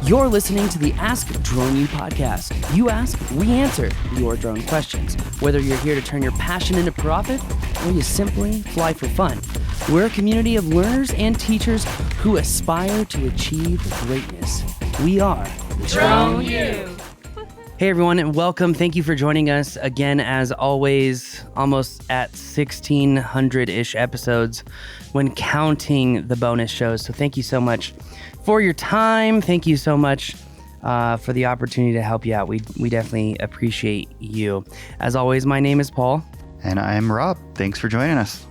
You're listening to the Ask Drone U podcast. You ask, we answer your drone questions. Whether you're here to turn your passion into profit or you simply fly for fun, we're a community of learners and teachers who aspire to achieve greatness. We are Drone U. Hey everyone, and welcome. Thank you for joining us again, as always, almost at 1,600-ish episodes when counting the bonus shows. So thank you so much for your time. Thank you so much for the opportunity to help you out. We definitely appreciate you. As always, my name is Paul. And I'm Rob. Thanks for joining us.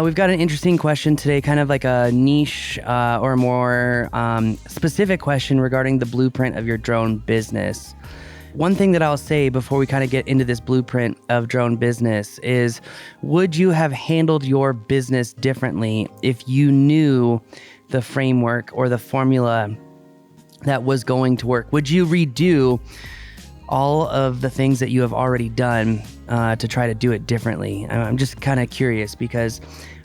We've got an interesting question today, kind of like a niche or more specific question regarding the blueprint of your drone business. One thing that I'll say before we kind of get into this blueprint of drone business is, would you have handled your business differently if you knew the framework or the formula that was going to work? Would you redo all of the things that you have already done to try to do it differently? I'm just kind of curious because,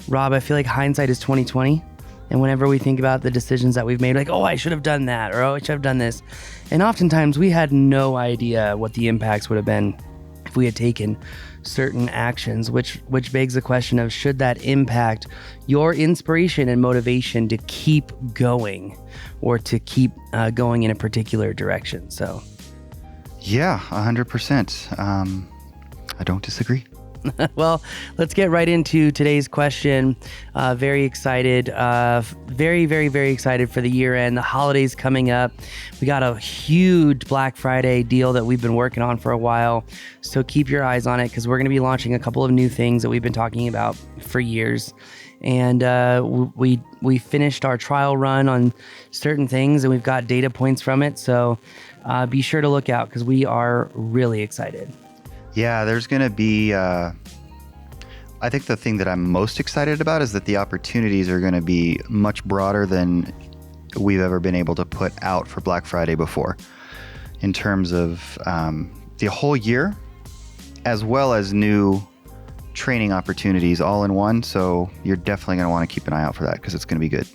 Rob, I feel like hindsight is 20/20. And whenever we think about the decisions that we've made, like, oh, I should have done that, or oh, I should have done this. And oftentimes we had no idea what the impacts would have been if we had taken certain actions, which begs the question of, should that impact your inspiration and motivation to keep going or to keep going in a particular direction? So, yeah, 100%. I don't disagree. Well, let's get right into today's question. Very excited, very, very, very excited for the year end. The holidays coming up. We got a huge Black Friday deal that we've been working on for a while. So keep your eyes on it because we're going to be launching a couple of new things that we've been talking about for years. And we finished our trial run on certain things and we've got data points from it. So be sure to look out because we are really excited. Yeah, there's going to be, I think the thing that I'm most excited about is that the opportunities are going to be much broader than we've ever been able to put out for Black Friday before, in terms of the whole year, as well as new training opportunities all in one. So you're definitely going to want to keep an eye out for that because it's going to be good.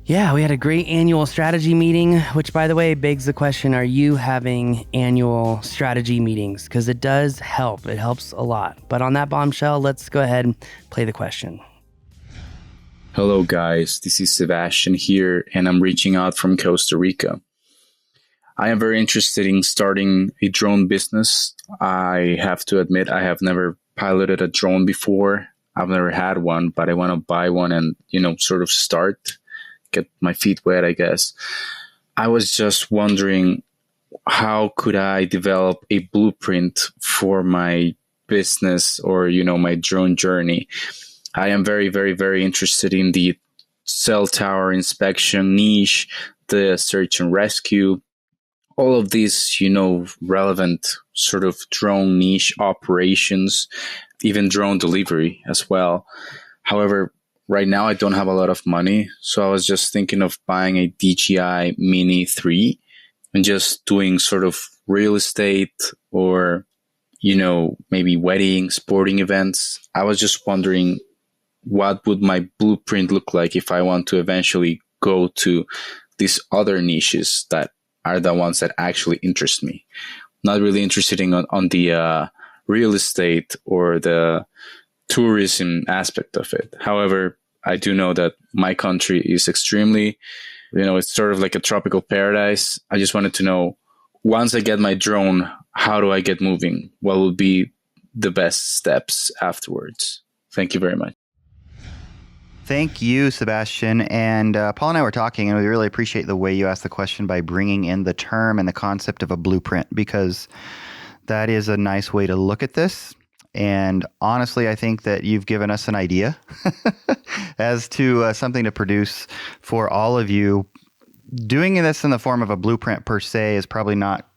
Yeah, we had a great annual strategy meeting, which, by the way, begs the question, are you having annual strategy meetings? Because it does help. It helps a lot. But on that bombshell, let's go ahead and play the question. Hello, guys. This is Sebastian here, and I'm reaching out from Costa Rica. I am very interested in starting a drone business. I have to admit, I have never piloted a drone before. I've never had one, but I want to buy one and, sort of get my feet wet, I guess. I was just wondering, how could I develop a blueprint for my business or, my drone journey? I am very, very, very interested in the cell tower inspection niche, the search and rescue, all of these, relevant sort of drone niche operations, even drone delivery as well. However, right now, I don't have a lot of money, so I was just thinking of buying a DJI Mini 3 and just doing sort of real estate or, maybe wedding, sporting events. I was just wondering, what would my blueprint look like if I want to eventually go to these other niches that are the ones that actually interest me? Not really interested on the real estate or the tourism aspect of it. However, I do know that my country is extremely, it's sort of like a tropical paradise. I just wanted to know, once I get my drone, how do I get moving? What will be the best steps afterwards? Thank you very much. Thank you, Sebastian. And Paul and I were talking, and we really appreciate the way you asked the question by bringing in the term and the concept of a blueprint, because that is a nice way to look at this. And honestly, I think that you've given us an idea as to something to produce for all of you. Doing this in the form of a blueprint per se is probably not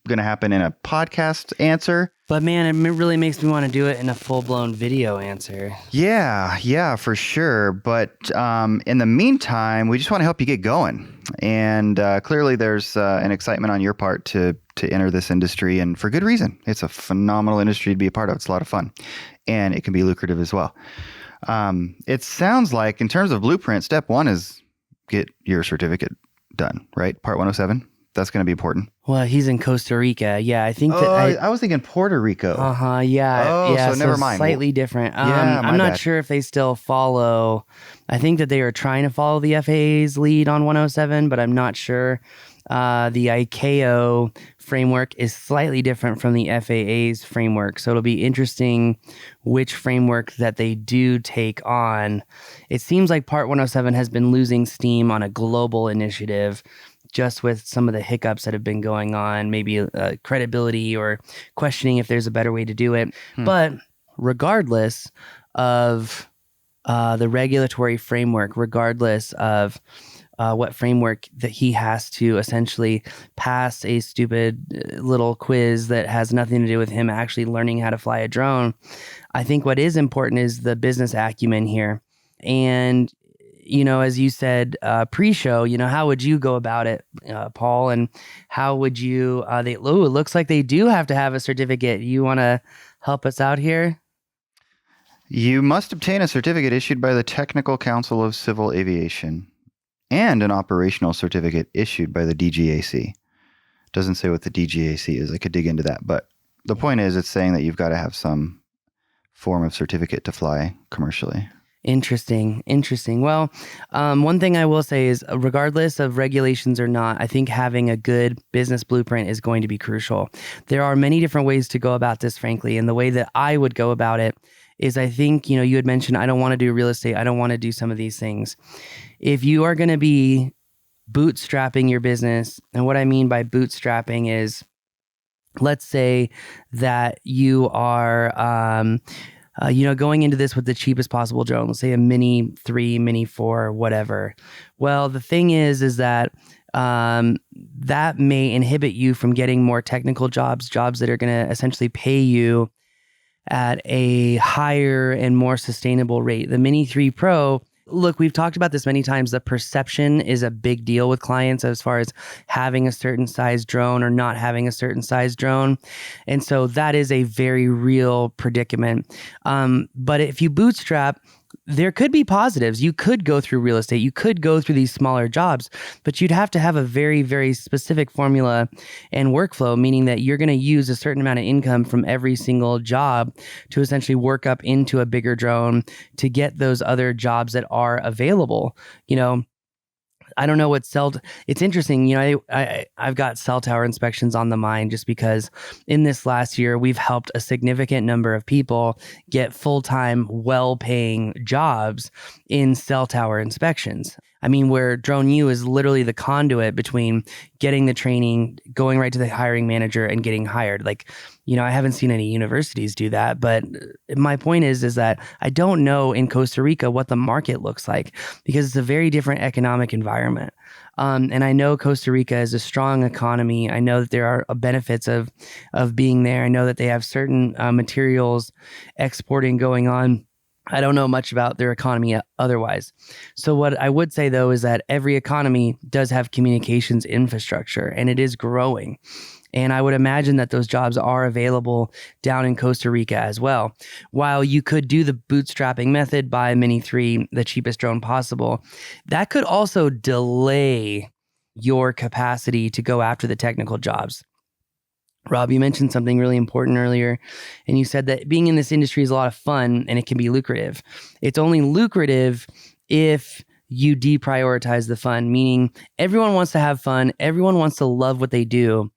going to happen in a podcast answer. But man, it really makes me want to do it in a full-blown video answer. Yeah, for sure. But in the meantime, we just want to help you get going. And clearly there's an excitement on your part to enter this industry, and for good reason. It's a phenomenal industry to be a part of. It's a lot of fun, and it can be lucrative as well. It sounds like, in terms of blueprint, step one is get your certificate done, right? Part 107. That's going to be important. Well, he's in Costa Rica. Yeah, I think I was thinking Puerto Rico. Yeah. Oh, yeah, so never mind. Slightly different. yeah, my I'm not bad. sure if they still follow. I think that they are trying to follow the FAA's lead on 107, but I'm not sure. The ICAO framework is slightly different from the FAA's framework. So it'll be interesting which framework that they do take on. It seems like Part 107 has been losing steam on a global initiative, just with some of the hiccups that have been going on, maybe credibility or questioning if there's a better way to do it. But regardless of the regulatory framework, regardless of what framework that he has to essentially pass a stupid little quiz that has nothing to do with him actually learning how to fly a drone, I think what is important is the business acumen here. And as you said pre-show, how would you go about it, Paul? And how would you? It looks like they do have to have a certificate. You want to help us out here? You must obtain a certificate issued by the Technical Council of Civil Aviation and an operational certificate issued by the DGAC. Doesn't say what the DGAC is. I could dig into that, but the point is, it's saying that you've got to have some form of certificate to fly commercially. Interesting. Well, one thing I will say is, regardless of regulations or not, I think having a good business blueprint is going to be crucial. There are many different ways to go about this, frankly, and the way that I would go about it is, I think, you had mentioned, I don't want to do real estate. I don't want to do some of these things. If you are going to be bootstrapping your business, and what I mean by bootstrapping is, let's say that you are, going into this with the cheapest possible drone, let's say a Mini 3, Mini 4, whatever. Well, the thing is that that may inhibit you from getting more technical jobs that are going to essentially pay you at a higher and more sustainable rate. The Mini 3 Pro, look, we've talked about this many times. The perception is a big deal with clients as far as having a certain size drone or not having a certain size drone. And so that is a very real predicament. But if you bootstrap, there could be positives. You could go through real estate. You could go through these smaller jobs, but you'd have to have a very, very specific formula and workflow, meaning that you're going to use a certain amount of income from every single job to essentially work up into a bigger drone to get those other jobs that are available. I don't know what it's interesting. I've got cell tower inspections on the mind just because in this last year, we've helped a significant number of people get full-time, well-paying jobs in cell tower inspections. I mean, where Drone U is literally the conduit between getting the training, going right to the hiring manager and getting hired. I haven't seen any universities do that, but my point is that I don't know in Costa Rica what the market looks like because it's a very different economic environment. And I know Costa Rica is a strong economy. I know that there are benefits of being there. I know that they have certain materials exporting going on. I don't know much about their economy otherwise. So what I would say, though, is that every economy does have communications infrastructure, and it is growing. And I would imagine that those jobs are available down in Costa Rica as well. While you could do the bootstrapping method, buy a Mini 3, the cheapest drone possible, that could also delay your capacity to go after the technical jobs. Rob, you mentioned something really important earlier, and you said that being in this industry is a lot of fun and it can be lucrative. It's only lucrative if you deprioritize the fun, meaning everyone wants to have fun, everyone wants to love what they do,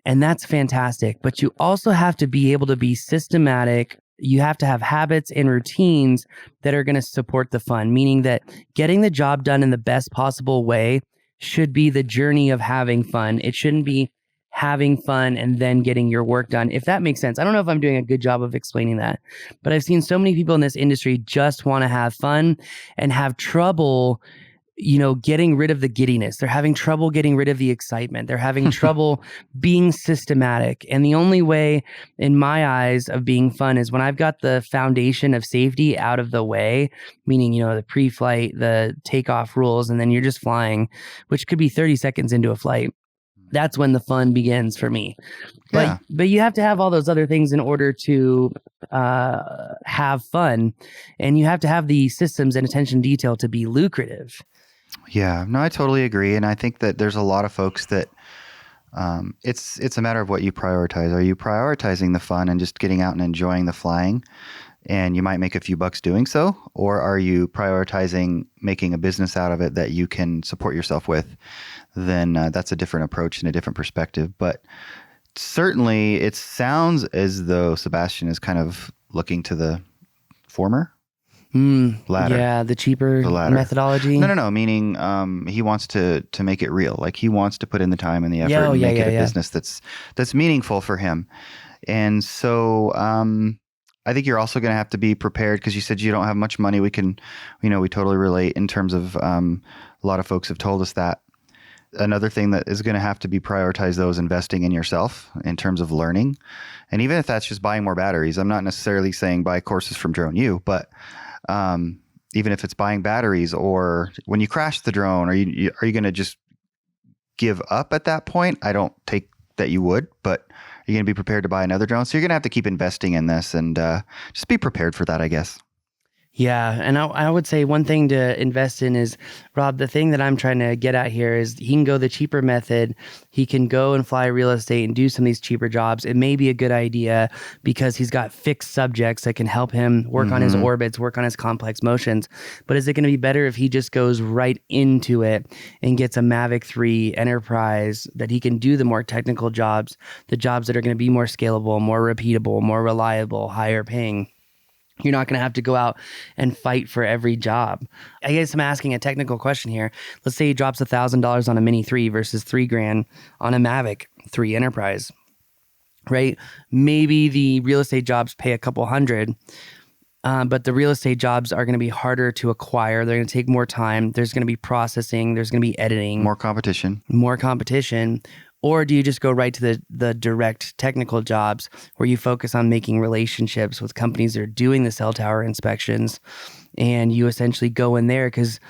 and that's fantastic. But you also have to be able to be systematic. You have to have habits and routines that are going to support the fun, meaning that getting the job done in the best possible way should be the journey of having fun. It shouldn't be having fun and then getting your work done, if that makes sense. I don't know if I'm doing a good job of explaining that, but I've seen so many people in this industry just want to have fun and have trouble, getting rid of the giddiness. They're having trouble getting rid of the excitement. They're having trouble being systematic. And the only way, in my eyes, of being fun is when I've got the foundation of safety out of the way, meaning, the pre-flight, the takeoff rules, and then you're just flying, which could be 30 seconds into a flight. That's when the fun begins for me. Yeah. But you have to have all those other things in order to have fun. And you have to have the systems and attention detail to be lucrative. Yeah, no, I totally agree. And I think that there's a lot of folks that it's a matter of what you prioritize. Are you prioritizing the fun and just getting out and enjoying the flying? And you might make a few bucks doing so, or are you prioritizing making a business out of it that you can support yourself with? Then that's a different approach and a different perspective. But certainly, it sounds as though Sebastian is kind of looking to the former latter. Yeah, the cheaper The latter. methodology. No. Meaning, he wants to make it real. Like he wants to put in the time and the effort and make it a business that's meaningful for him. And so, I think you're also going to have to be prepared because you said you don't have much money. We totally relate in terms of a lot of folks have told us that. Another thing that is going to have to be prioritized, though, is investing in yourself in terms of learning. And even if that's just buying more batteries, I'm not necessarily saying buy courses from Drone U, but even if it's buying batteries or when you crash the drone, are you going to just give up at that point? I don't take that you would, but you're going to be prepared to buy another drone. So you're going to have to keep investing in this and just be prepared for that, I guess. Yeah. And I would say one thing to invest in is, Rob, the thing that I'm trying to get at here is he can go the cheaper method. He can go and fly real estate and do some of these cheaper jobs. It may be a good idea because he's got fixed subjects that can help him work on his orbits, work on his complex motions. But is it going to be better if he just goes right into it and gets a Mavic 3 Enterprise that he can do the more technical jobs, the jobs that are going to be more scalable, more repeatable, more reliable, higher paying? You're not going to have to go out and fight for every job. I guess I'm asking a technical question here. Let's say he drops $1,000 on a Mini 3 versus $3,000 on a Mavic 3 Enterprise, right? Maybe the real estate jobs pay a couple hundred, but the real estate jobs are going to be harder to acquire. They're going to take more time. There's going to be processing. There's going to be editing. More competition. Or do you just go right to the direct technical jobs where you focus on making relationships with companies that are doing the cell tower inspections and you essentially go in there? Because,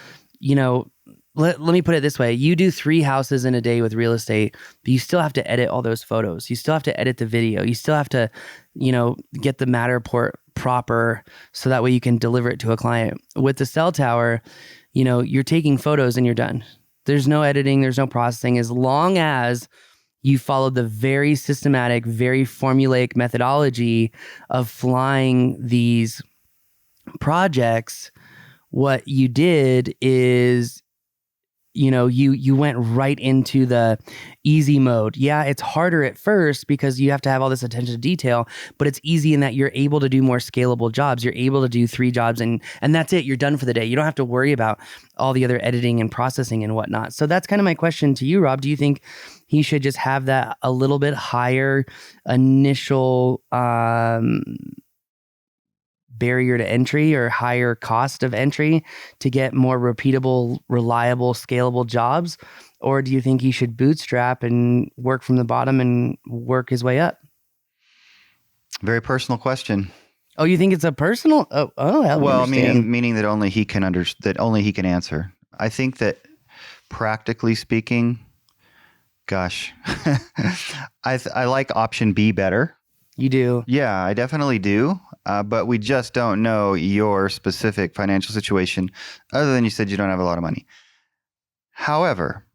let me put it this way. You do 3 houses in a day with real estate, but you still have to edit all those photos. You still have to edit the video. You still have to, get the Matterport proper so that way you can deliver it to a client. With the cell tower, you're taking photos and you're done. There's no editing, there's no processing. As long as you follow the very systematic, very formulaic methodology of flying these projects, what you did is, you went right into the easy mode. Yeah, it's harder at first because you have to have all this attention to detail, but it's easy in that you're able to do more scalable jobs. You're able to do 3 jobs and that's it. You're done for the day. You don't have to worry about all the other editing and processing and whatnot. So that's kind of my question to you, Rob. Do you think he should just have that a little bit higher initial barrier to entry or higher cost of entry to get more repeatable, reliable, scalable jobs? Or do you think he should bootstrap and work from the bottom and work his way up? Very personal question. Oh, you think it's a personal? Well, meaning that only he can answer. I think that practically speaking, gosh, I like option B better. You do? Yeah, I definitely do. But we just don't know your specific financial situation other than you said you don't have a lot of money. However,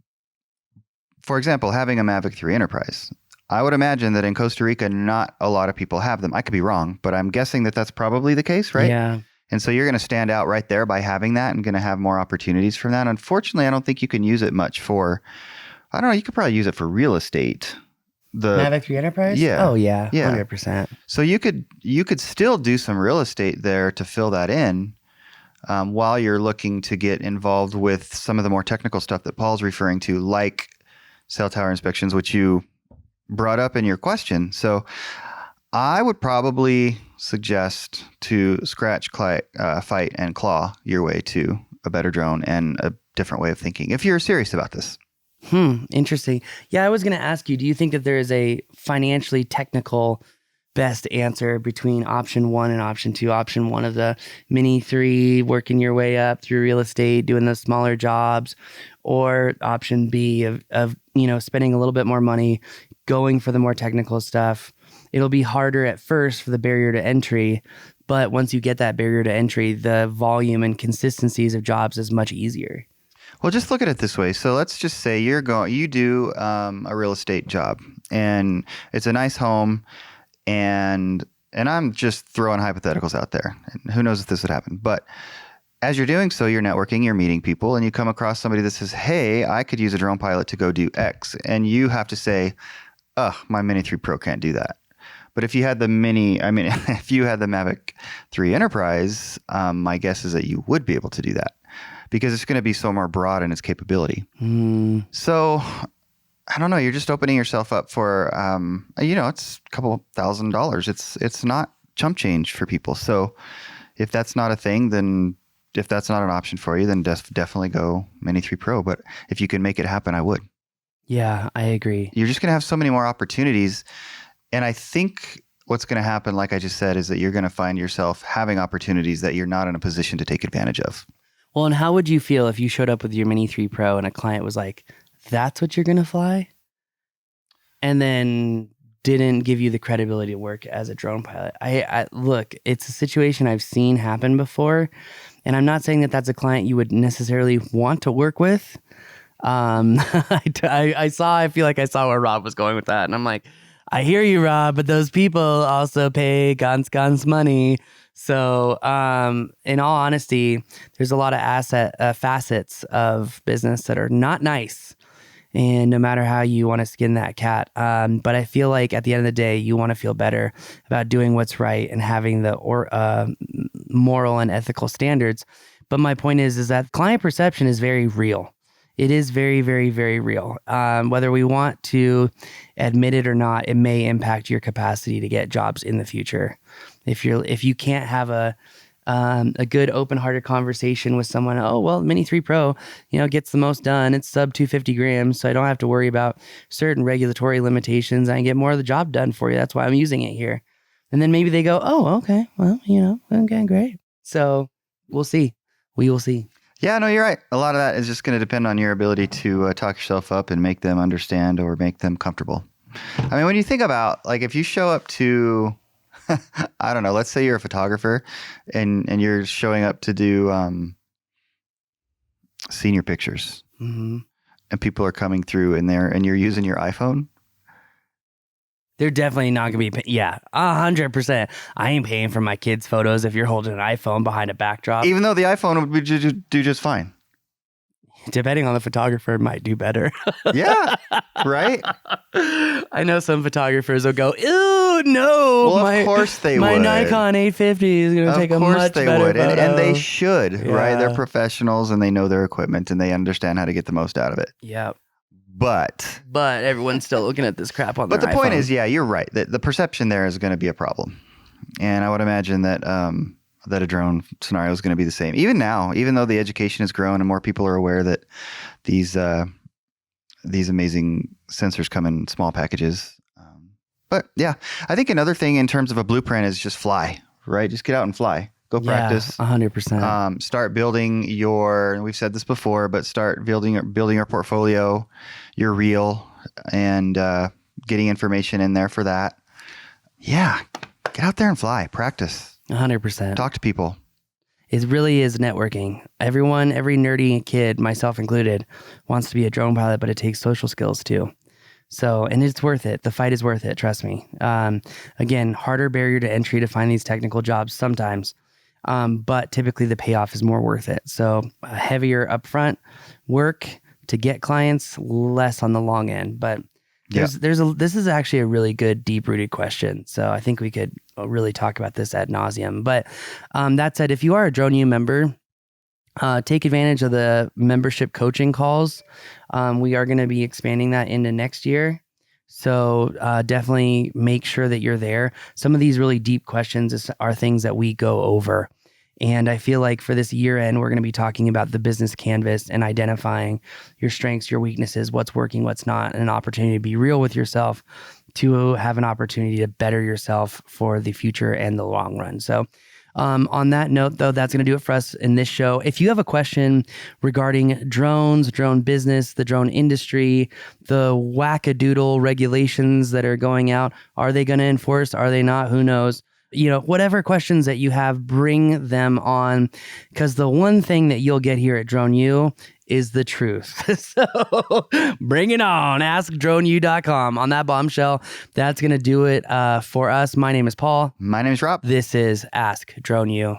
for example, having a Mavic 3 Enterprise, I would imagine that in Costa Rica, not a lot of people have them. I could be wrong, but I'm guessing that that's probably the case, right? Yeah. And so you're going to stand out right there by having that and going to have more opportunities from that. Unfortunately, I don't think you can use it much for, I don't know, you could probably use it for real estate. The Mavic 3 Enterprise? Yeah. Oh, yeah. Yeah. 100%. So you could still do some real estate there to fill that in while you're looking to get involved with some of the more technical stuff that Paul's referring to, like cell tower inspections, which you brought up in your question. So I would probably suggest to scratch, fight, and claw your way to a better drone and a different way of thinking if you're serious about this. Interesting. Yeah, I was going to ask you, do you think that there is a financially technical best answer between option 1 and option 2? Option 1 of the Mini 3, working your way up through real estate, doing the smaller jobs, or option B of spending a little bit more money, going for the more technical stuff. It'll be harder at first for the barrier to entry, but once you get that barrier to entry, the volume and consistencies of jobs is much easier. Well, just look at it this way. So let's just say you do a real estate job, and it's a nice home, and I'm just throwing hypotheticals out there. And who knows if this would happen? But as you're doing so, you're networking, you're meeting people, and you come across somebody that says, "Hey, I could use a drone pilot to go do X," and you have to say, "Ugh, my Mini 3 Pro can't do that." But if you had if you had the Mavic 3 Enterprise, my guess is that you would be able to do that, because it's going to be so more broad in its capability. So I don't know. You're just opening yourself up for, it's a couple $1,000s. It's not chump change for people. So if that's not a thing, then if that's not an option for you, then definitely go Mini 3 Pro. But if you can make it happen, I would. Yeah, I agree. You're just going to have so many more opportunities. And I think what's going to happen, like I just said, is that you're going to find yourself having opportunities that you're not in a position to take advantage of. Well, and how would you feel if you showed up with your Mini 3 Pro and a client was like, "That's what you're going to fly?" And then didn't give you the credibility to work as a drone pilot? I look, it's a situation I've seen happen before. And I'm not saying that that's a client you would necessarily want to work with. I feel like I saw where Rob was going with that. And I'm like, I hear you, Rob, but those people also pay guns money. So, in all honesty, there's a lot of facets of business that are not nice. And no matter how you want to skin that cat. But I feel like at the end of the day, you want to feel better about doing what's right and having the moral and ethical standards. But my point is that client perception is very real. It is very, very, very real. Whether we want to admit it or not, it may impact your capacity to get jobs in the future. If you can't have a good open-hearted conversation with someone, "Oh, well, Mini 3 Pro, gets the most done. It's sub 250 grams, so I don't have to worry about certain regulatory limitations. I can get more of the job done for you. That's why I'm using it here." And then maybe they go, "Oh, okay, well, okay, great." So we'll see. We will see. Yeah, no, you're right. A lot of that is just going to depend on your ability to talk yourself up and make them understand or make them comfortable. I mean, when you think about, like, if you show up to, I don't know, let's say you're a photographer and you're showing up to do senior pictures, and people are coming through in there and you're using your iPhone. They're definitely not going to be, 100%. I ain't paying for my kids' photos if you're holding an iPhone behind a backdrop. Even though the iPhone would do just fine. Depending on the photographer, it might do better. Yeah, right? I know some photographers will go, "Ew, no." Well, of course they would. My Nikon 850 is going to take a much better photo. Of course they would, and they should, right? They're professionals and they know their equipment and they understand how to get the most out of it. Yep. But everyone's still looking at this crap on their iPhone. But the point is, yeah, you're right. The perception there is going to be a problem. And I would imagine that that a drone scenario is going to be the same. Even now, even though the education has grown and more people are aware that these amazing sensors come in small packages. But yeah, I think another thing in terms of a blueprint is just fly, right? Just get out and fly. Go practice. 100%. Start building and we've said this before, but start building your portfolio, your reel, and getting information in there for that. Yeah. Get out there and fly. Practice. 100%. Talk to people. It really is networking. Every nerdy kid, myself included, wants to be a drone pilot, but it takes social skills too. So, and it's worth it. The fight is worth it. Trust me. Again, harder barrier to entry to find these technical jobs sometimes. But typically the payoff is more worth it. So heavier upfront work to get clients, less on the long end. But this is actually a really good deep rooted question. So I think we could really talk about this ad nauseum. But that said, if you are a Drone U member, take advantage of the membership coaching calls. We are going to be expanding that into next year. So definitely make sure that you're there. Some of these really deep questions are things that we go over. And I feel like for this year end, we're going to be talking about the business canvas and identifying your strengths, your weaknesses, what's working, what's not, and an opportunity to be real with yourself, to have an opportunity to better yourself for the future and the long run. So on that note, though, that's going to do it for us in this show. If you have a question regarding drones, drone business, the drone industry, the wackadoodle regulations that are going out, are they going to enforce? Are they not? Who knows? Whatever questions that you have, bring them on, because the one thing that you'll get here at Drone U is the truth. So bring it on. AskDroneU.com. On that bombshell, that's going to do it for us. My name is Paul. My name is Rob. This is Ask Drone U.